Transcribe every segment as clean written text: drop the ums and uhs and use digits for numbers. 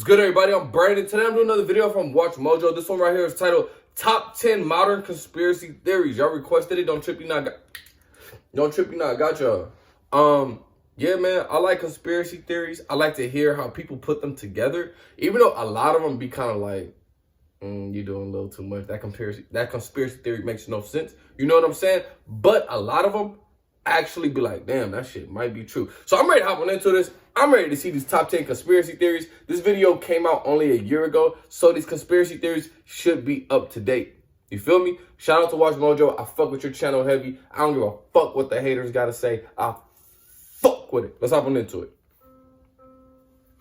good, everybody? I'm Brandon. Today I'm doing another video from Watch Mojo. This one right here is titled Top 10 Modern Conspiracy Theories. Y'all requested it. Don't trip, you not got y'all. Yeah, man, I like conspiracy theories. I like to hear how people put them together. Even though a lot of them be kind of like, you're doing a little too much. That conspiracy theory makes no sense. You know what I'm saying? But a lot of them actually be like, damn, that shit might be true. So I'm ready to hop on into this. I'm ready to see these top 10 conspiracy theories. This video came out only a year ago, so these conspiracy theories should be up to date. You feel me? Shout out to Watch Mojo. I fuck with your channel heavy. I don't give a fuck what the haters gotta say. I fuck with it. Let's hop on into it.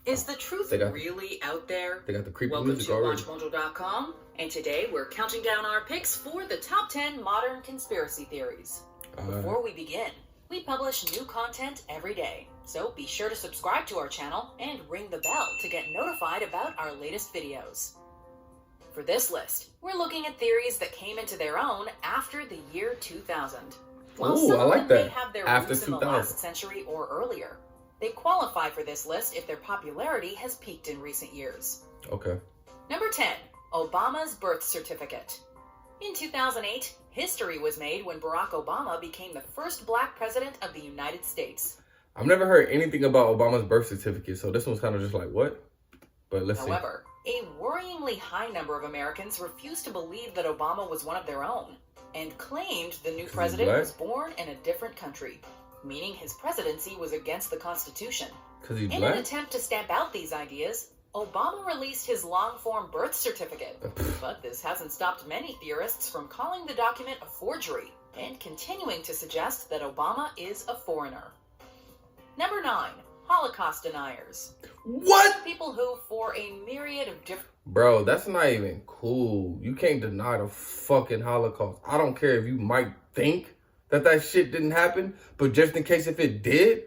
Is the truth really out there? They got the creepy Welcome music to already. WatchMojo.com, and today we're counting down our picks for the top 10 modern conspiracy theories. Before we begin, we publish new content every day, so be sure to subscribe to our channel and ring the bell to get notified about our latest videos. For this list, we're looking at theories that came into their own after the year 2000. While Ooh, some I of like them may that. have their After roots in the 2000. last century or earlier, they qualify for this list if their popularity has peaked in recent years. Okay. Number 10, Obama's birth certificate. In 2008, history was made when Barack Obama became the first black president of the United States. I've never heard anything about Obama's birth certificate, so this one's kind of just like, what? But let's see. However, a worryingly high number of Americans refused to believe that Obama was one of their own and claimed the new president was born in a different country, meaning his presidency was against the Constitution. Because he's In black? an attempt to stamp out these ideas, Obama released his long-form birth certificate. But this hasn't stopped many theorists from calling the document a forgery and continuing to suggest that Obama is a foreigner. Number 9, Holocaust deniers. What? People who, for a myriad of different... Bro, that's not even cool. You can't deny the fucking Holocaust. I don't care if you might think that shit didn't happen, but just in case if it did...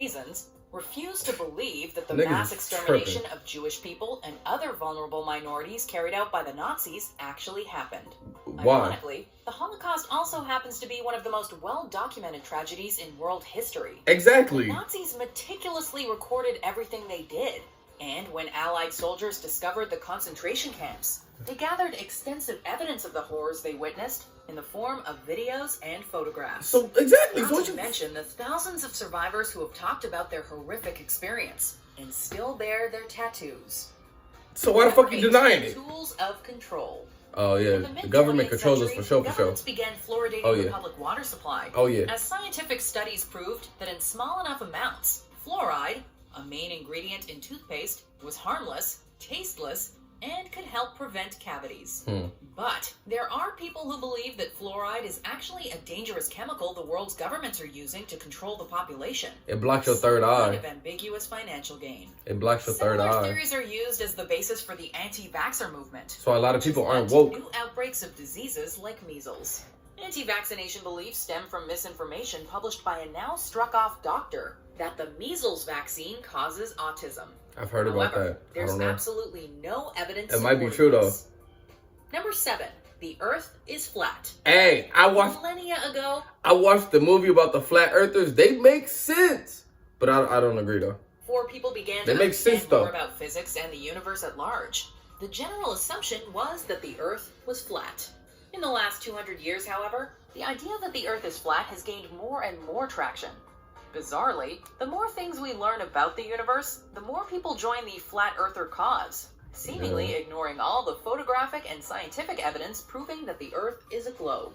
reasons, refuse to believe that the Niggas mass is extermination tripping. of Jewish people and other vulnerable minorities carried out by the Nazis actually happened. Why? Ironically, the Holocaust also happens to be one of the most well-documented tragedies in world history. Exactly. The Nazis meticulously recorded everything they did, and when Allied soldiers discovered the concentration camps, they gathered extensive evidence of the horrors they witnessed in the form of videos and photographs. So, exactly. Not So to mention the thousands of survivors who have talked about their horrific experience and still bear their tattoos. So why the fuck you Number 8, denying it? Tools of control. Oh, yeah. In the The government mid-20th controls us century, for sure. governments began fluoridating Oh, the yeah. public water supply. Oh, yeah. As scientific studies proved that in small enough amounts, fluoride, a main ingredient in toothpaste, was harmless, tasteless, and could help prevent cavities. But there are people who believe that fluoride is actually a dangerous chemical the world's governments are using to control the population. It blocks your third Some kind eye. of ambiguous financial gain. It blocks your third Similar eye. theories are used as the basis for the anti-vaxxer movement. So a lot of which people has led aren't to woke. New outbreaks of diseases like measles. Anti-vaccination beliefs stem from misinformation published by a now struck-off doctor that the measles vaccine causes autism. I've heard about However, that. I there's don't know. absolutely no evidence. It might be supporting true, though. this. Number 7, the Earth is flat. Hey, I watched Millennia ago, the movie about the flat earthers. They make sense. But I don't agree, though. before people began They to make sense, understand more though. about physics and the universe at large, the general assumption was that the Earth was flat. In the last 200 years, however, the idea that the Earth is flat has gained more and more traction. Bizarrely, the more things we learn about the universe, the more people join the flat earther cause, seemingly ignoring all the photographic and scientific evidence proving that the Earth is a globe.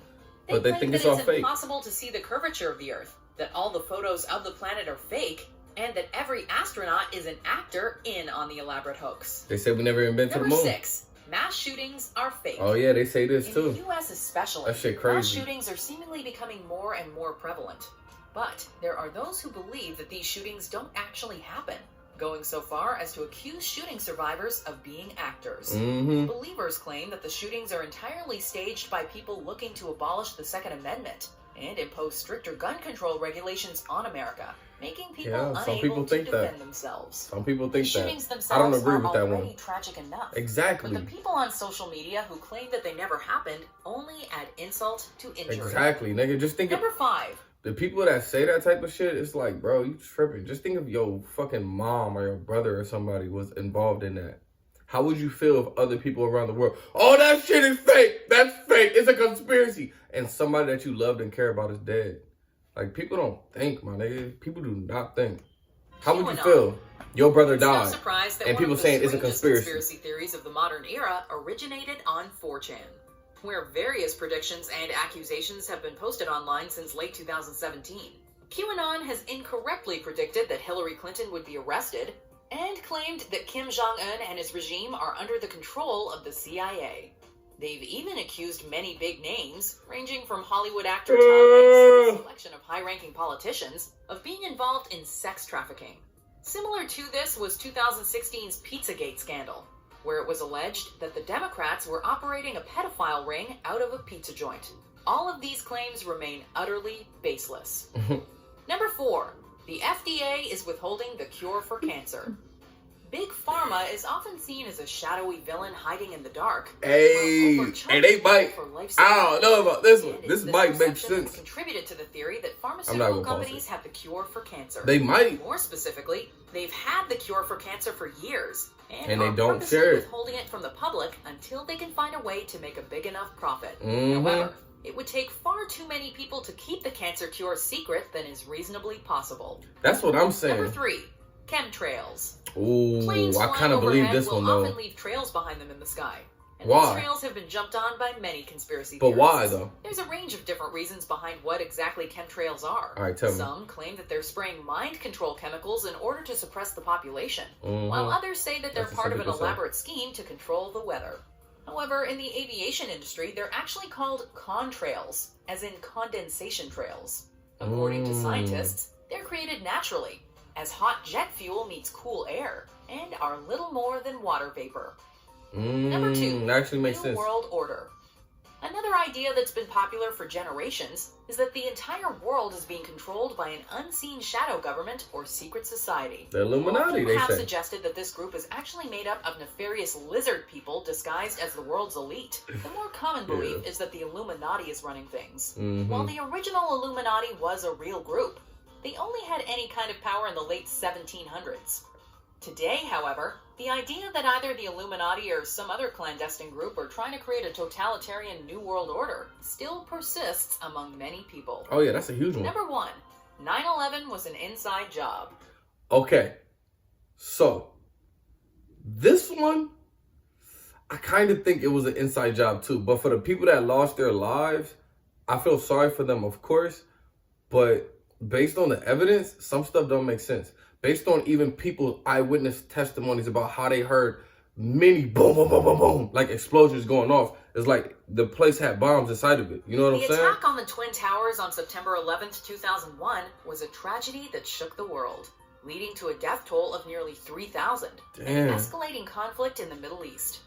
But they claim think that it's all fake. impossible to see the curvature of the Earth, that all the photos of the planet are fake, and that every astronaut is an actor in on the elaborate hoax. They said we never even been to the Number moon. 6, mass shootings are fake. Oh, yeah, they say this, In too. the U.S. especially, That shit mass crazy. shootings are seemingly becoming more and more prevalent. But there are those who believe that these shootings don't actually happen, going so far as to accuse shooting survivors of being actors. Believers claim that the shootings are entirely staged by people looking to abolish the Second Amendment and impose stricter gun control regulations on America, making people some unable people to think that. defend themselves. Some people The think that. shootings I don't themselves agree are with that already one. tragic enough. Exactly. But the people on social media who claim that they never happened only add insult to injury. Exactly, nigga. Just think of... Number 5, the people that say that type of shit, it's like, bro, you tripping. Just think if your fucking mom or your brother or somebody was involved in that. How would you feel if other people around the world, oh, that shit is fake. That's fake. It's a conspiracy. And somebody that you loved and care about is dead. Like, people don't think, my nigga. People do not think. How would you feel? Your brother died. No surprise that and people saying it's a conspiracy. Conspiracy theories of the modern era originated on 4chan, where various predictions and accusations have been posted online since late 2017. QAnon has incorrectly predicted that Hillary Clinton would be arrested and claimed that Kim Jong-un and his regime are under the control of the CIA. They've even accused many big names, ranging from Hollywood actor Tom Hanks to a selection of high-ranking politicians, of being involved in sex trafficking. Similar to this was 2016's PizzaGate scandal, where it was alleged that the Democrats were operating a pedophile ring out of a pizza joint. All of these claims remain utterly baseless. Number 4. The FDA is withholding the cure for cancer. Big Pharma is often seen as a shadowy villain hiding in the dark. Hey, and they might. I don't know about this one. This might make sense. Contributed to the theory that pharmaceutical companies have the cure for cancer. They might. More specifically, they've had the cure for cancer for years, and they are don't purposely share it. withholding it from the public until they can find a way to make a big enough profit. However, it would take far too many people to keep the cancer cure secret than is reasonably possible. That's what I'm saying. Number 3. Chemtrails. Ooh, Planes I kind of believe this one, will though. often leave trails behind them in the sky. And Why? these trails have been jumped on by many conspiracy But theorists. why, though? There's a range of different reasons behind what exactly chemtrails are. All right, tell me. Some claim that they're spraying mind control chemicals in order to suppress the population, while others say that they're part of an elaborate scheme to control the weather. However, in the aviation industry, they're actually called contrails, as in condensation trails. According to scientists, they're created naturally, as hot jet fuel meets cool air, and are little more than water vapor. Number 2, that actually makes New sense. World Order. Another idea that's been popular for generations is that the entire world is being controlled by an unseen shadow government or secret society. The Illuminati, they have say. suggested that this group is actually made up of nefarious lizard people disguised as the world's elite. The more common belief is that the Illuminati is running things. While the original Illuminati was a real group, they only had any kind of power in the late 1700s. Today, however, the idea that either the Illuminati or some other clandestine group are trying to create a totalitarian New World Order still persists among many people. Oh, yeah, that's a huge one. Number 1, 9/11 was an inside job. Okay, so this one, I kind of think it was an inside job too. But for the people that lost their lives, I feel sorry for them, of course. But based on the evidence, some stuff don't make sense. Based on even people's eyewitness testimonies about how they heard many boom, boom, boom, boom, boom, like explosions going off. It's like the place had bombs inside of it. You know what I'm saying? The attack on the Twin Towers on September 11th, 2001 was a tragedy that shook the world, leading to a death toll of nearly 3,000 and escalating conflict in the Middle East.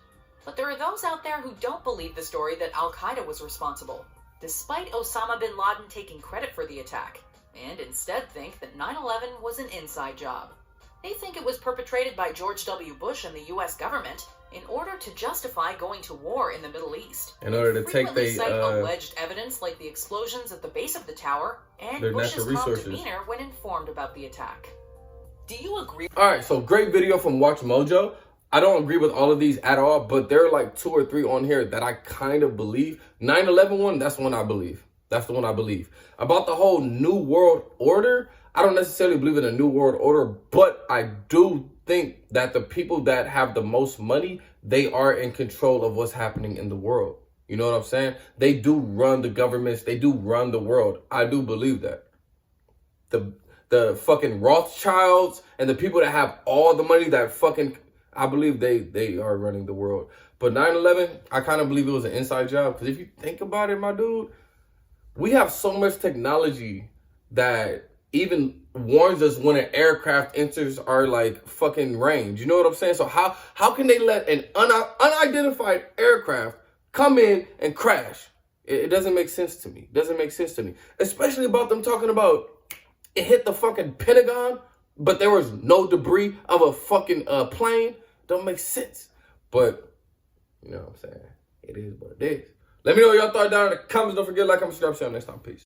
But there are those out there who don't believe the story that Al-Qaeda was responsible, despite Osama bin Laden taking credit for the attack, and instead think that 9/11 was an inside job. They think it was perpetrated by George W. Bush and the U.S. government in order to justify going to war in the Middle East. In order to take cite alleged evidence like the explosions at the base of the tower and Bush's calm demeanor when informed about the attack. Do you agree? All right, so great video from Watch Mojo. I don't agree with all of these at all, but there are like 2 or 3 on here that I kind of believe. 9/11 one, that's the one I believe. That's the one I believe. About the whole New World Order, I don't necessarily believe in a New World Order, but I do think that the people that have the most money, they are in control of what's happening in the world. You know what I'm saying? They do run the governments. They do run the world. I do believe that. The fucking Rothschilds and the people that have all the money that fucking, I believe they are running the world. But 9/11, I kind of believe it was an inside job. Because if you think about it, my dude, we have so much technology that even warns us when an aircraft enters our like fucking range. You know what I'm saying? So how can they let an unidentified aircraft come in and crash? It doesn't make sense to me. It doesn't make sense to me. Especially about them talking about it hit the fucking Pentagon, but there was no debris of a fucking plane. Don't make sense. But you know what I'm saying? It is what it is. Let me know what y'all thought down in the comments. Don't forget to like, comment, subscribe, see you next time. Peace.